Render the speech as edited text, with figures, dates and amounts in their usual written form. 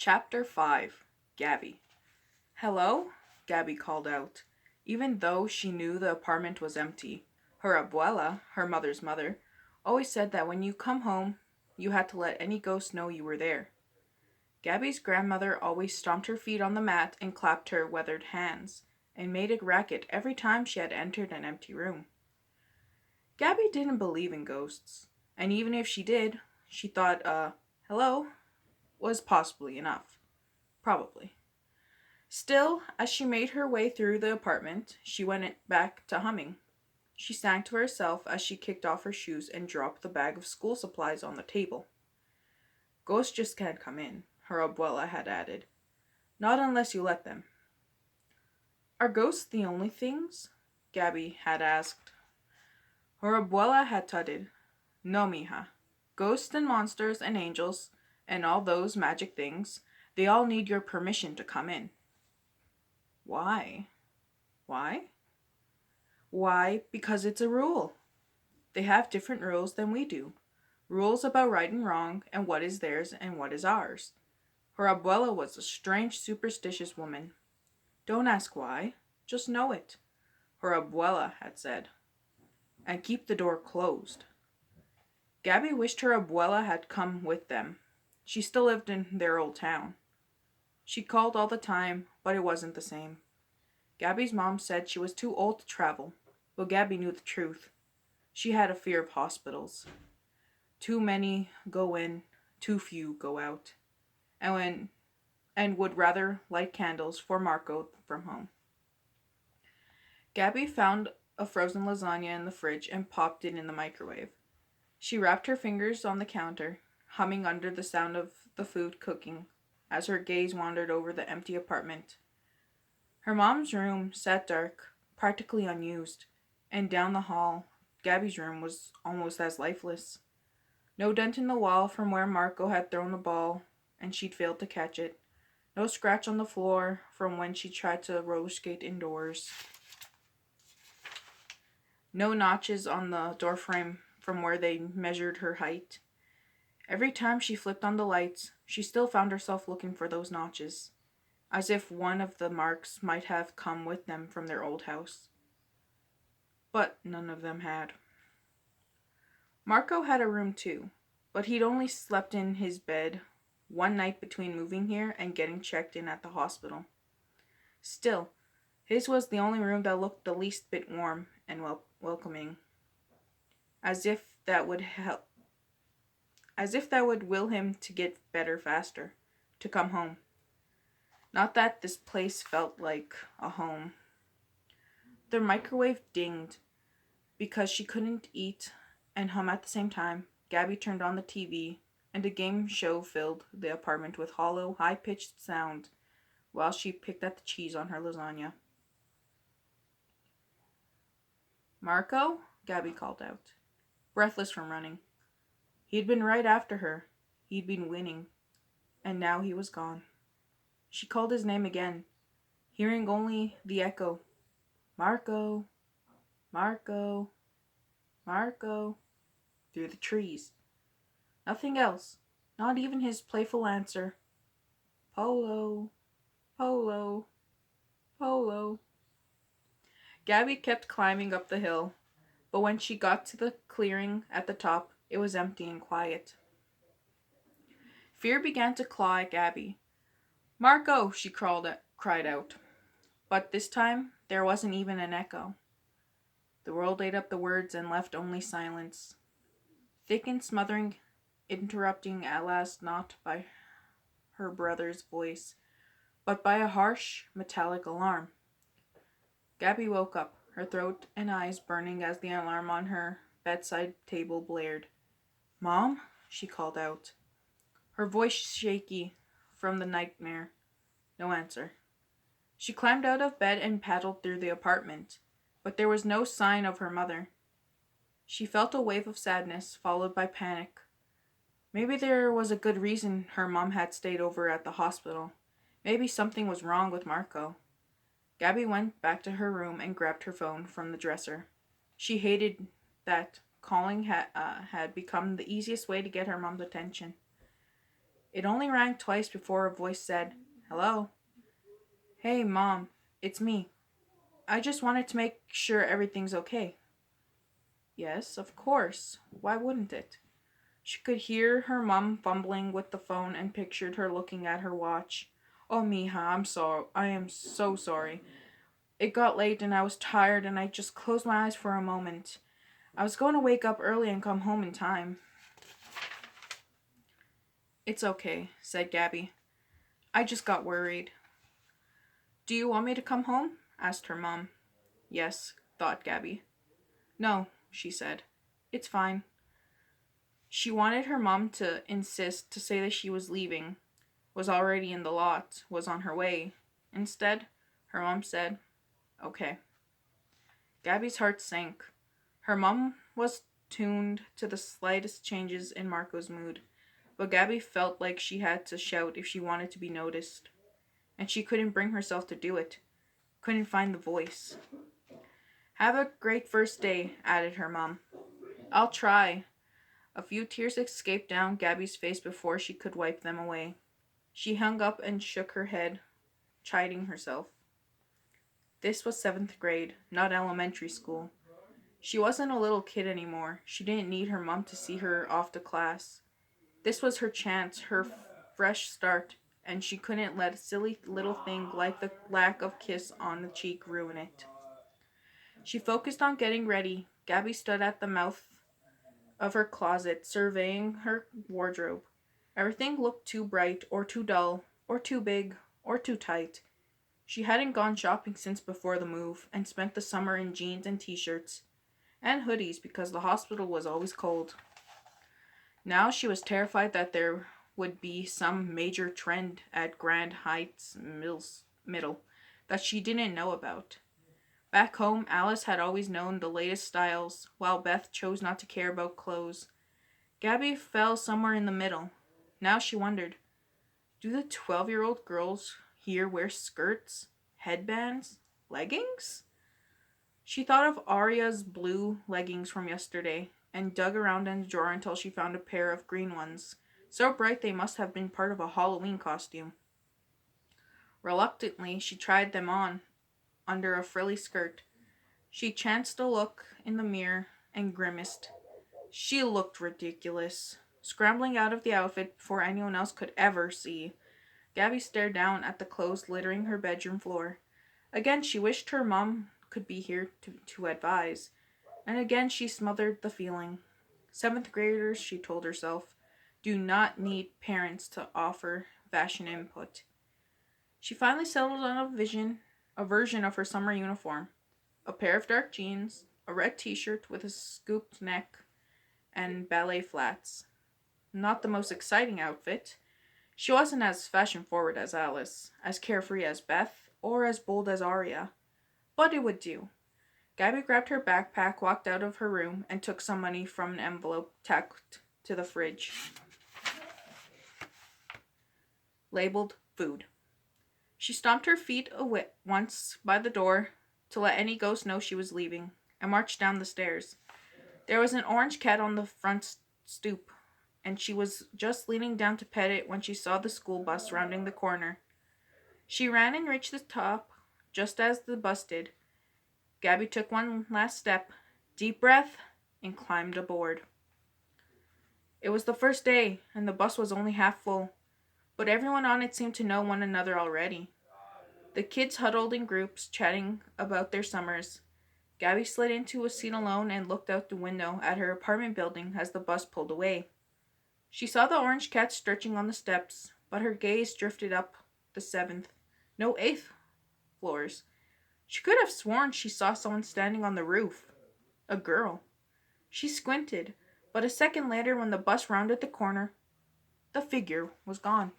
Chapter 5. Gabby. Hello? Gabby called out, even though she knew the apartment was empty. Her abuela, her mother's mother, always said that when you come home, you had to let any ghost know you were there. Gabby's grandmother always stomped her feet on the mat and clapped her weathered hands, and made a racket every time she had entered an empty room. Gabby didn't believe in ghosts, and even if she did, she thought, hello, was possibly enough. Probably. Still, as she made her way through the apartment, she went back to humming. She sang to herself as she kicked off her shoes and dropped the bag of school supplies on the table. Ghosts just can't come in, her abuela had added. Not unless you let them. Are ghosts the only things? Gabby had asked. Her abuela had tutted. No, mija. Ghosts and monsters and angels and all those magic things, they all need your permission to come in. Why? Why? Why? Because it's a rule. They have different rules than we do. Rules about right and wrong and what is theirs and what is ours. Her abuela was a strange, superstitious woman. Don't ask why, just know it, her abuela had said. And keep the door closed. Gabby wished her abuela had come with them. She still lived in their old town. She called all the time, but it wasn't the same. Gabby's mom said she was too old to travel, but Gabby knew the truth. She had a fear of hospitals. Too many go in, too few go out, and would rather light candles for Marco from home. Gabby found a frozen lasagna in the fridge and popped it in the microwave. She wrapped her fingers on the counter, humming under the sound of the food cooking as her gaze wandered over the empty apartment. Her mom's room sat dark, practically unused, and down the hall, Gabby's room was almost as lifeless. No dent in the wall from where Marco had thrown the ball and she'd failed to catch it. No scratch on the floor from when she tried to roller skate indoors. No notches on the doorframe from where they measured her height. Every time she flipped on the lights, she still found herself looking for those notches, as if one of the marks might have come with them from their old house. But none of them had. Marco had a room too, but he'd only slept in his bed one night between moving here and getting checked in at the hospital. Still, his was the only room that looked the least bit warm and welcoming, as if that would help. As if that would will him to get better faster, to come home. Not that this place felt like a home. The microwave dinged. Because she couldn't eat and hum at the same time, Gabby turned on the TV, and a game show filled the apartment with hollow, high-pitched sound while she picked at the cheese on her lasagna. Marco? Gabby called out, breathless from running. He'd been right after her. He'd been winning. And now he was gone. She called his name again, hearing only the echo. Marco, Marco, Marco, through the trees. Nothing else, not even his playful answer. Polo, Polo, Polo. Gabby kept climbing up the hill, but when she got to the clearing at the top, it was empty and quiet. Fear began to claw at Gabby. Marco, she cried out. But this time, there wasn't even an echo. The world ate up the words and left only silence. Thick and smothering, interrupting at last not by her brother's voice, but by a harsh, metallic alarm. Gabby woke up, her throat and eyes burning as the alarm on her bedside table blared. Mom? She called out, her voice shaky from the nightmare. No answer. She climbed out of bed and paddled through the apartment, but there was no sign of her mother. She felt a wave of sadness, followed by panic. Maybe there was a good reason her mom had stayed over at the hospital. Maybe something was wrong with Marco. Gabby went back to her room and grabbed her phone from the dresser. She hated that calling had become the easiest way to get her mom's attention. It only rang twice before a voice said, "Hello?" "Hey, Mom, it's me. I just wanted to make sure everything's okay." Yes, of course. Why wouldn't it? She could hear her mom fumbling with the phone and pictured her looking at her watch. "Oh, Mija, I'm sorry. I am so sorry. It got late and I was tired and I just closed my eyes for a moment. I was going to wake up early and come home in time." "It's okay," said Gabby. "I just got worried." "Do you want me to come home?" asked her mom. Yes, thought Gabby. "No," she said. "It's fine." She wanted her mom to insist, to say that she was leaving, was already in the lot, was on her way. Instead, her mom said, "Okay." Gabby's heart sank. Her mom was tuned to the slightest changes in Marco's mood, but Gabby felt like she had to shout if she wanted to be noticed. And she couldn't bring herself to do it. Couldn't find the voice. "Have a great first day," added her mom. "I'll try." A few tears escaped down Gabby's face before she could wipe them away. She hung up and shook her head, chiding herself. This was 7th grade, not elementary school. She wasn't a little kid anymore. She didn't need her mom to see her off to class. This was her chance, her fresh start, and she couldn't let a silly little thing like the lack of kiss on the cheek ruin it. She focused on getting ready. Gabby stood at the mouth of her closet, surveying her wardrobe. Everything looked too bright, or too dull, or too big, or too tight. She hadn't gone shopping since before the move, and spent the summer in jeans and t-shirts, and hoodies because the hospital was always cold. Now she was terrified that there would be some major trend at Grand Heights Middle that she didn't know about. Back home, Alice had always known the latest styles, while Beth chose not to care about clothes. Gabby fell somewhere in the middle. Now she wondered, do the 12-year-old girls here wear skirts, headbands, leggings? She thought of Aria's blue leggings from yesterday and dug around in the drawer until she found a pair of green ones, so bright they must have been part of a Halloween costume. Reluctantly, she tried them on under a frilly skirt. She chanced a look in the mirror and grimaced. She looked ridiculous. Scrambling out of the outfit before anyone else could ever see, Gabby stared down at the clothes littering her bedroom floor. Again, she wished her mom could be here to advise, and again she smothered the feeling. 7th graders, she told herself, do not need parents to offer fashion input. She finally settled on a version of her summer uniform. A pair of dark jeans, a red t-shirt with a scooped neck, and ballet flats. Not the most exciting outfit. She wasn't as fashion forward as Alice, as carefree as Beth, or as bold as Aria. But it would do. Gabby grabbed her backpack, walked out of her room, and took some money from an envelope tacked to the fridge, labeled food. She stomped her feet away once by the door to let any ghost know she was leaving, and marched down the stairs. There was an orange cat on the front stoop, and she was just leaning down to pet it when she saw the school bus rounding the corner. She ran and reached the top just as the bus did. Gabby took one last step, deep breath, and climbed aboard. It was the first day, and the bus was only half full, but everyone on it seemed to know one another already. The kids huddled in groups, chatting about their summers. Gabby slid into a seat alone and looked out the window at her apartment building as the bus pulled away. She saw the orange cat stretching on the steps, but her gaze drifted up the 7th, no 8th floors. She could have sworn she saw someone standing on the roof. A girl. She squinted, but a second later when the bus rounded the corner, the figure was gone.